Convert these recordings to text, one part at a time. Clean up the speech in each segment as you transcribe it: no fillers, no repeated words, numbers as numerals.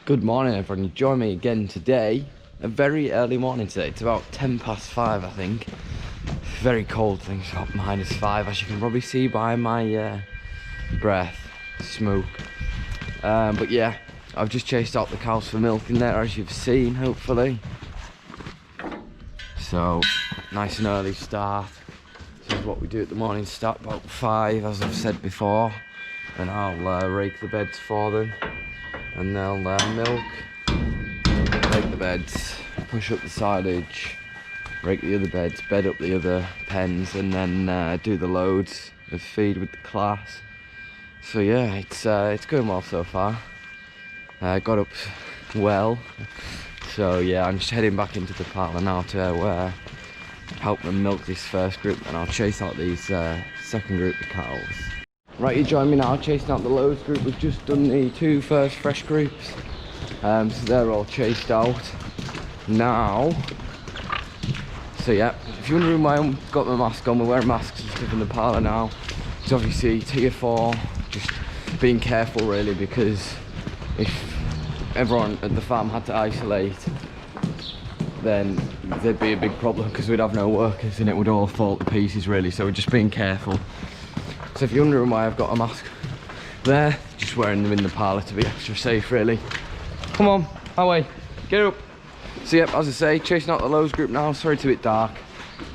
Good morning everyone, you join me again today. A very early morning today, it's about 5:10 I think. Very cold, I think it's about -5 as you can probably see by my breath, smoke. But yeah, I've just chased out the cows for milk in there as you've seen hopefully. So, nice and early start. This is what we do at the morning start, about 5 as I've said before. And I'll rake the beds for them. And they'll milk, rake the beds, push up the silage, rake the other beds, bed up the other pens, and then do the loads of feed with the class. So yeah, it's going well so far. Got up well, so yeah, I'm just heading back into the parlour now to help them milk this first group, and I'll chase out these second group of cows. Right, you join me now, chasing out the loads group. We've just done the 2 first fresh groups, so they're all chased out now. So yeah, if you're wondering why I've got my mask on, we're wearing masks and stuff in the parlour now. It's obviously tier 4, just being careful really, because if everyone at the farm had to isolate, then there'd be a big problem because we'd have no workers and it would all fall to pieces really, so we're just being careful. So if you're wondering why I've got a mask there, just wearing them in the parlour to be extra safe really. Come on, away, get up. So yep, as I say, chasing out the lows group now. Sorry it's a bit dark.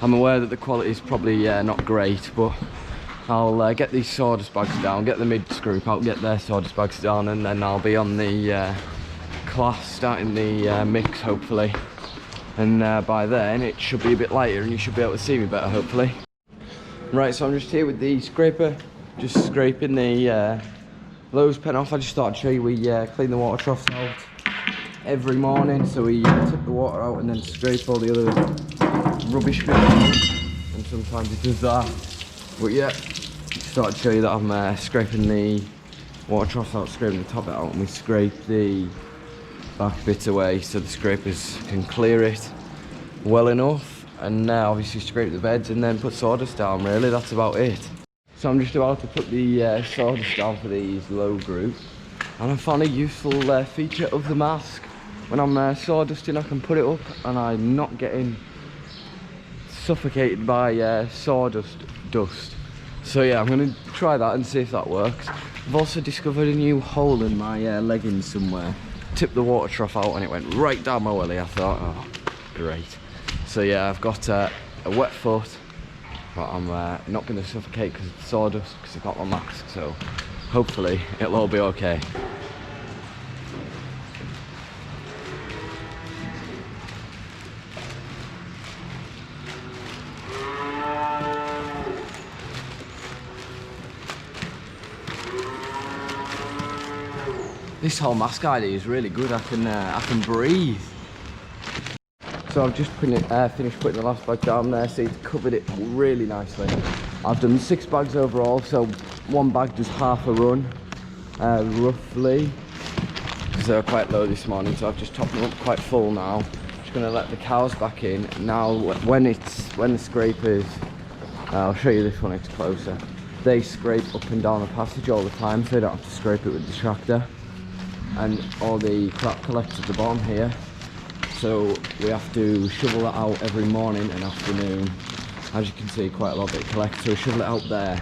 I'm aware that the quality is probably not great, but I'll get these sawdust bags down, get the mid group out, get their sawdust bags down, and then I'll be on the class starting the mix hopefully. And by then it should be a bit lighter and you should be able to see me better hopefully. Right, so I'm just here with the scraper, just scraping the lows pen off. I just thought I'd show you we clean the water troughs out every morning. So we tip the water out and then scrape all the other rubbish bits out. And sometimes it does that. But yeah, just thought I'd show you that I'm scraping the water troughs out, scraping the top bit out, and we scrape the back bits away so the scrapers can clear it well enough. And now obviously scrape the beds and then put sawdust down really, that's about it. So I'm just about to put the sawdust down for these low group, and I found a useful feature of the mask. When I'm sawdusting I can put it up and I'm not getting suffocated by sawdust dust. So yeah, I'm going to try that and see if that works. I've also discovered a new hole in my leggings somewhere. Tipped the water trough out and it went right down my welly. I thought, oh great. So yeah, I've got a wet foot, but I'm not going to suffocate because it's sawdust, because I've got my mask, so hopefully it'll all be okay. This whole mask idea is really good. I can breathe. So I've just finished putting the last bag down there, so it's covered it really nicely. I've done 6 bags overall, so 1 bag does half a run, roughly, because they were quite low this morning, so I've just topped them up quite full now. Just going to let the cows back in. Now when the scrapers, I'll show you this one, it's closer, they scrape up and down the passage all the time, so they don't have to scrape it with the tractor. And all the crap collects at the bottom here, so we have to shovel that out every morning and afternoon. As you can see, quite a lot of it collects, so we shovel it out there,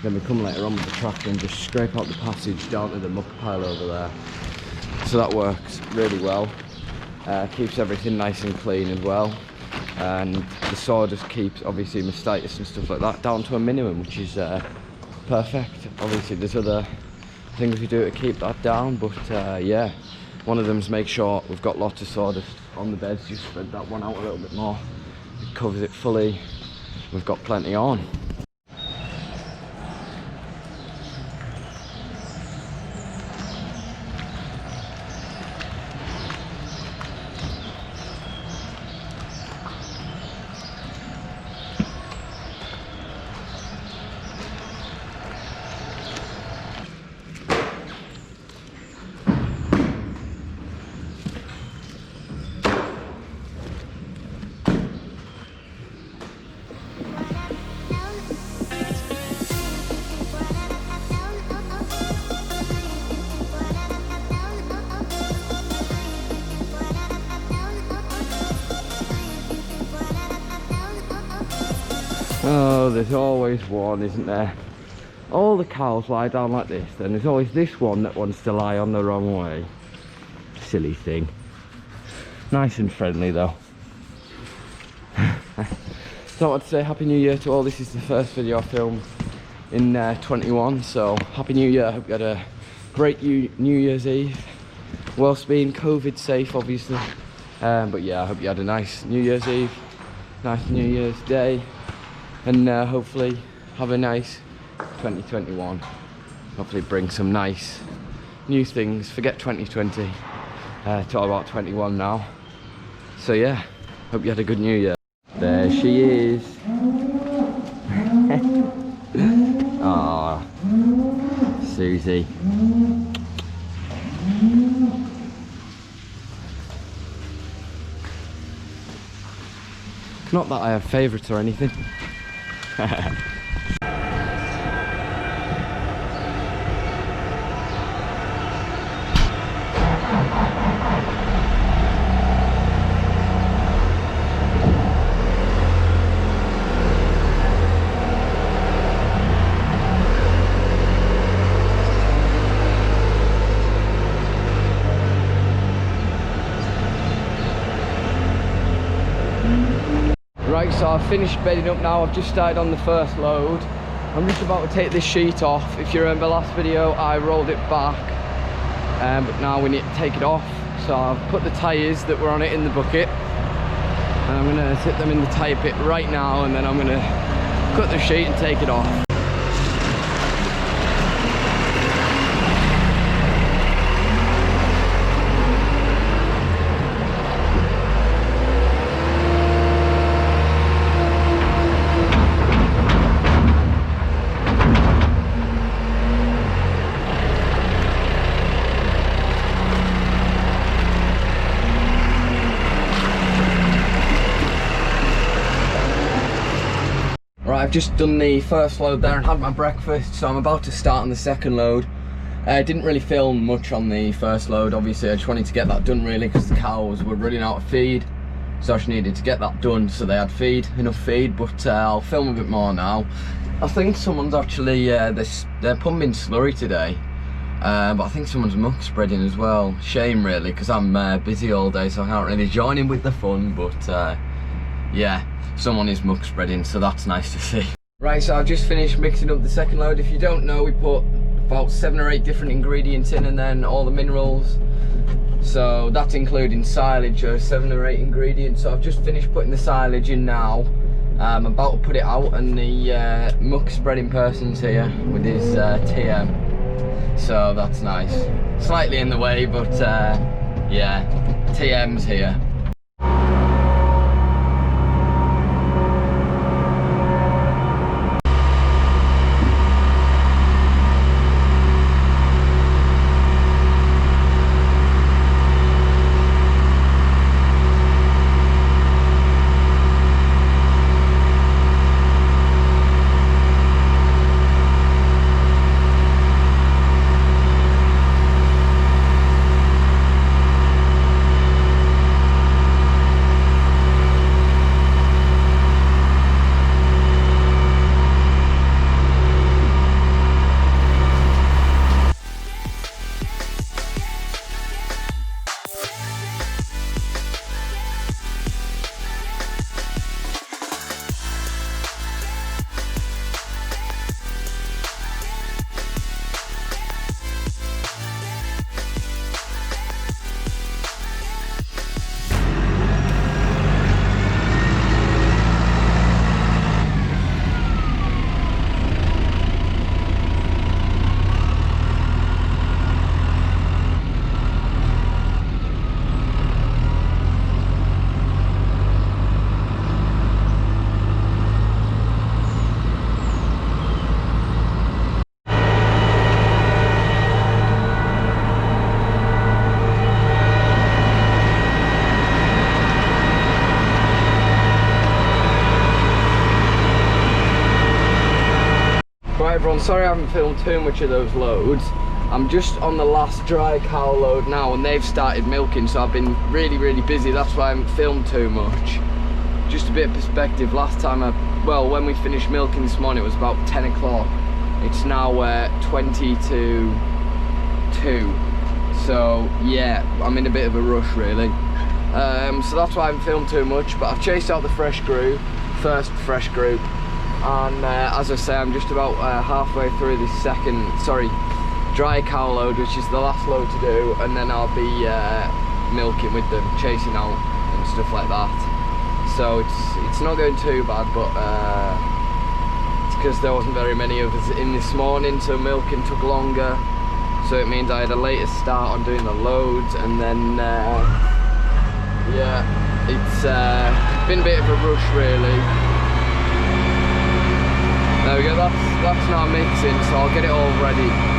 then we come later on with the tractor and just scrape out the passage down to the muck pile over there. So that works really well, keeps everything nice and clean as well, and the sawdust keeps obviously mastitis and stuff like that down to a minimum, which is perfect. Obviously there's other things we do to keep that down, but yeah, one of them is make sure we've got lots of sawdust on the beds. Just spread that one out a little bit more, it covers it fully, we've got plenty on. know there's always one, isn't there? All the cows lie down like this, then there's always this one that wants to lie on the wrong way. Silly thing. Nice and friendly though. So I want to say Happy New Year to all. This is the first video I filmed in 21, so Happy New Year. I hope you had a great New Year's Eve, whilst being COVID safe obviously, but yeah, I hope you had a nice New Year's Eve, nice New Year's Day, and hopefully have a nice 2021. Hopefully bring some nice new things, forget 2020, talk about 21 now. So yeah, hope you had a good New Year. There she is. Ah, Susie. Not that I have favourites or anything. Right, so I've finished bedding up now. I've just started on the first load. I'm just about to take this sheet off. If you remember last video, I rolled it back, but now we need to take it off. So I've put the tyres that were on it in the bucket, and I'm going to sit them in the tyre pit right now, and then I'm going to cut the sheet and take it off. I've just done the first load there and had my breakfast, so I'm about to start on the second load. I didn't really film much on the first load, obviously. I just wanted to get that done really because the cows were running out of feed, so I just needed to get that done so they had enough feed, but I'll film a bit more now. I think someone's actually, they're pumping slurry today, but I think someone's muck spreading as well. Shame really, because I'm busy all day, so I can't really join in with the fun, but yeah. Someone is muck spreading, so that's nice to see. Right, so I've just finished mixing up the second load. If you don't know, we put about 7 or 8 different ingredients in, and then all the minerals. So that's including silage, 7 or 8 ingredients. So I've just finished putting the silage in now. I'm about to put it out, and the muck spreading person's here with his TM. So that's nice. Slightly in the way, but yeah, TM's here. Everyone, sorry I haven't filmed too much of those loads. I'm just on the last dry cow load now, and they've started milking, so I've been really busy. That's why I haven't filmed too much. just a bit of perspective, last time when we finished milking this morning, it was about 10 o'clock. It's now 20 to 2. So yeah, I'm in a bit of a rush really. So that's why I haven't filmed too much, but I've chased out the first fresh group, and as I say, I'm just about halfway through this dry cow load, which is the last load to do, and then I'll be milking with them, chasing out and stuff like that. So it's not going too bad, but it's because there wasn't very many of us in this morning, so milking took longer. So it means I had a later start on doing the loads, and then yeah, it's been a bit of a rush really. There we go, that's now mixing, so I'll get it all ready.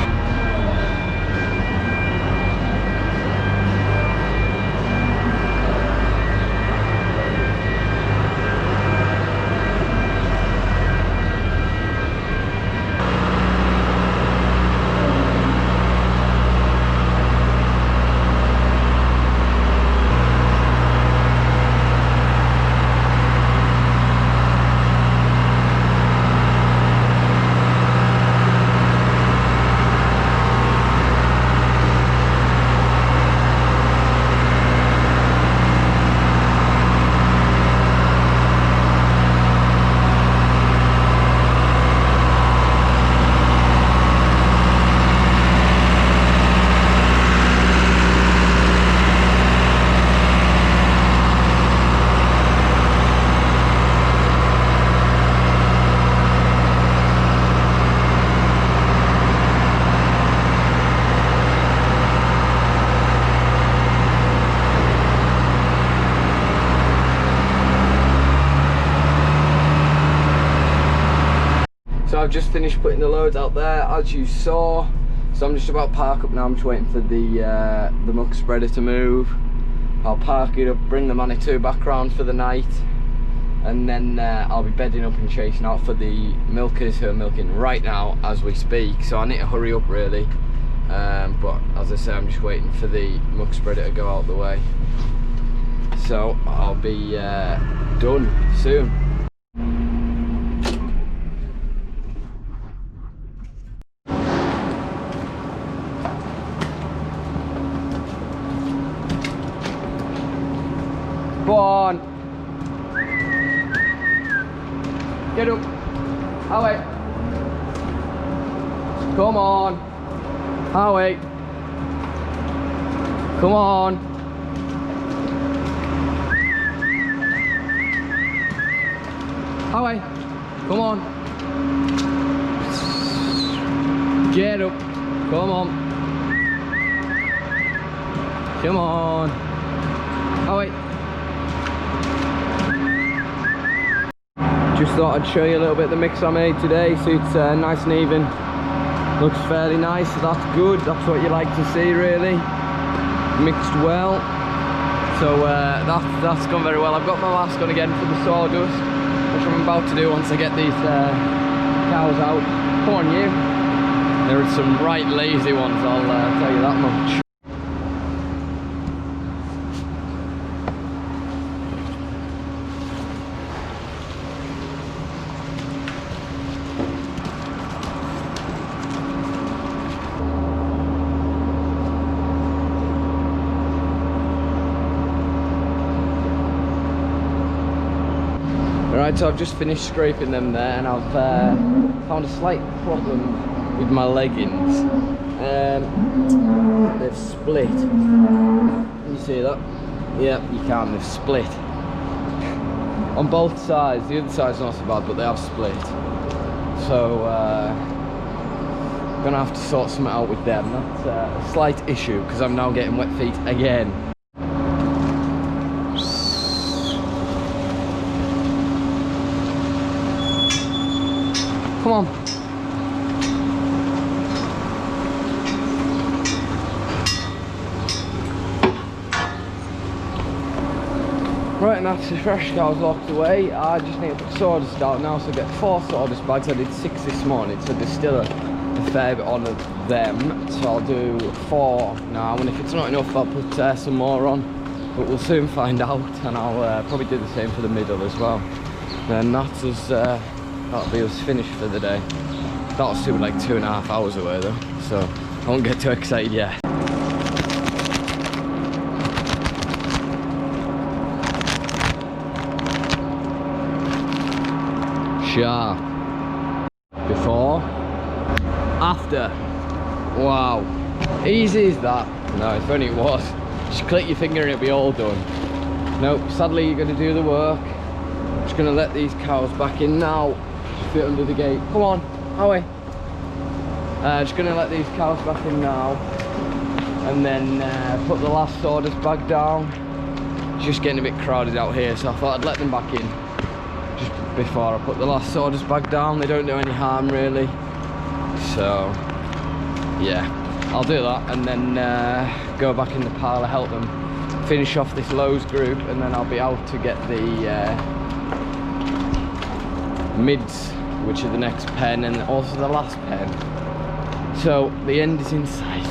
So I've just finished putting the loads out there, as you saw. So I'm just about to park up now. I'm just waiting for the muck spreader to move. I'll park it up, bring the Manitou back round for the night, and then I'll be bedding up and chasing out for the milkers who are milking right now as we speak. So I need to hurry up really. But as I say, I'm just waiting for the muck spreader to go out the way. So I'll be done soon. Go on. Get up. Away. Come on. Away. Come on. Away. Come on. Get up. Come on. Come on. Away. Just thought I'd show you a little bit of the mix I made today. So it's nice and even, looks fairly nice, so that's good. That's what you like to see really, mixed well. So that's gone very well. I've got my mask on again for the sawdust, which I'm about to do once I get these cows out. Come on you, there are some right lazy ones, I'll tell you that much. Right, so I've just finished scraping them there, and I've found a slight problem with my leggings. They've split. Can you see that? Yeah, you can. They've split on both sides. The other side's not so bad, but they have split. So I'm gonna have to sort something out with them. That's a slight issue because I'm now getting wet feet again. Come on. Right, and that's the fresh cows locked away. I just need to put sawdust out now, so I get 4 sawdust bags. I did 6 this morning, so there's still a fair bit on of them. So I'll do 4 now, and if it's not enough, I'll put some more on. but we'll soon find out, and I'll probably do the same for the middle as well. Then that's us, that'll be us finished for the day. That'll still be like 2.5 hours away though, so I won't get too excited yet. Sharp. Before, after. Wow, easy as that. No, if only it was. Just click your finger and it'll be all done. Nope, sadly you're going to do the work. Just going to let these cows back in now. Fit under the gate. Come on, away. Just going to let these cows back in now, and then put the last sawdust bag down. It's just getting a bit crowded out here, so I thought I'd let them back in just before I put the last sawdust bag down. They don't do any harm really, so yeah, I'll do that, and then go back in the parlour, help them finish off this Lowe's group, and then I'll be out to get the mids, which are the next pen and also the last pen. So the end is in sight.